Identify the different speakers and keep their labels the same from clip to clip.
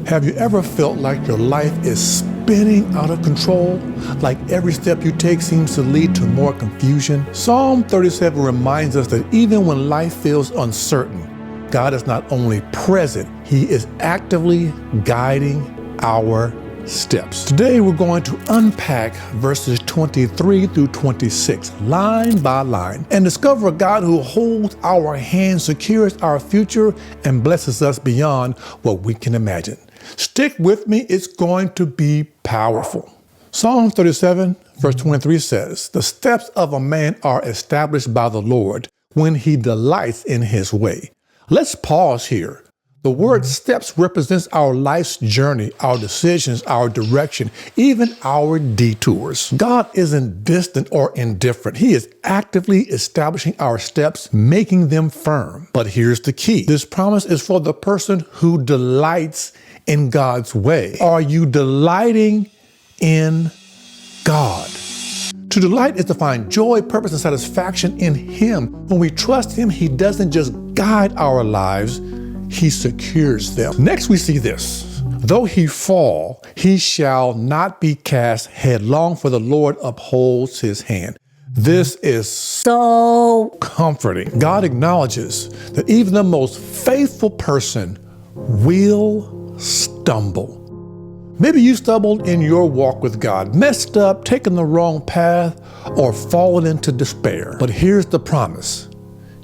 Speaker 1: Have you ever felt like your life is spinning out of control? Like every step you take seems to lead to more confusion? Psalm 37 reminds us that even when life feels uncertain, God is not only present, He is actively guiding our steps. Today we're going to unpack verses 23 through 26, line by line, and discover a God who holds our hand, secures our future, and blesses us beyond what we can imagine. Stick with me, it's going to be powerful. Psalm 37, verse 23 says, "The steps of a man are established by the Lord when he delights in his way." Let's pause here. The word steps represents our life's journey, our decisions, our direction, even our detours. God isn't distant or indifferent. He is actively establishing our steps, making them firm. But here's the key. This promise is for the person who delights in God's way. Are you delighting in God? To delight is to find joy, purpose, and satisfaction in Him. When we trust Him, He doesn't just guide our lives, He secures them. Next, we see this. Though he fall, he shall not be cast headlong, for the Lord upholds his hand. This is so comforting. God acknowledges that even the most faithful person will stumble. Maybe you stumbled in your walk with God, messed up, taken the wrong path, or fallen into despair. But here's the promise.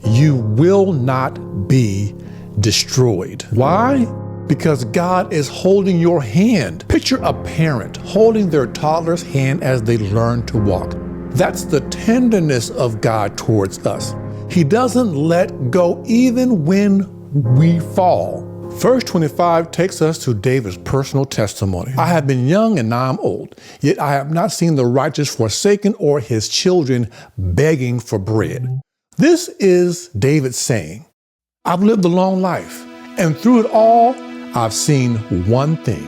Speaker 1: You will not be destroyed. Why? Because God is holding your hand. Picture a parent holding their toddler's hand as they learn to walk. That's the tenderness of God towards us. He doesn't let go even when we fall. Verse 25 takes us to David's personal testimony. "I have been young and now I'm old, yet I have not seen the righteous forsaken or his children begging for bread." This is David saying, "I've lived a long life, and through it all, I've seen one thing.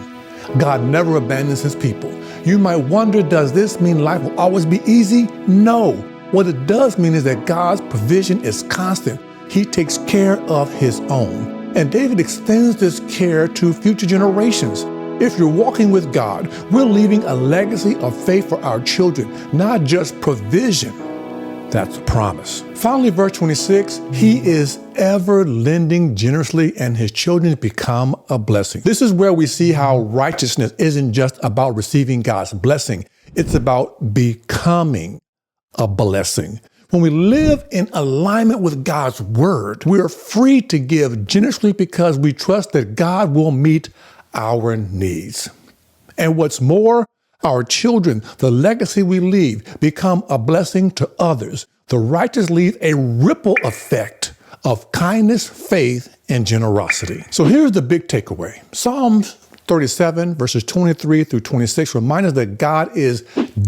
Speaker 1: God never abandons his people." You might wonder, does this mean life will always be easy? No. What it does mean is that God's provision is constant. He takes care of his own. And David extends this care to future generations. If you're walking with God, we're leaving a legacy of faith for our children, not just provision. That's a promise. Finally, verse 26, he is ever lending generously and his children become a blessing. This is where we see how righteousness isn't just about receiving God's blessing. It's about becoming a blessing. When we live in alignment with God's word, we are free to give generously because we trust that God will meet our needs. And what's more, our children, the legacy we leave, become a blessing to others. The righteous leave a ripple effect of kindness, faith, and generosity. So here's the big takeaway. Psalms 37 verses 23 through 26 remind us that God is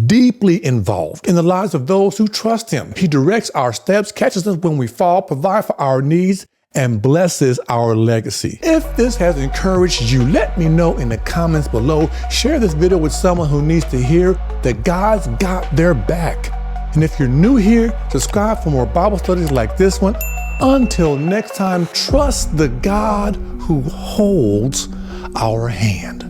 Speaker 1: deeply involved in the lives of those who trust him. He directs our steps, catches us when we fall, provides for our needs, and blesses our legacy. If this has encouraged you, let me know in the comments below. Share this video with someone who needs to hear that God's got their back. And if you're new here, subscribe for more Bible studies like this one. Until next time, trust the God who holds our hand.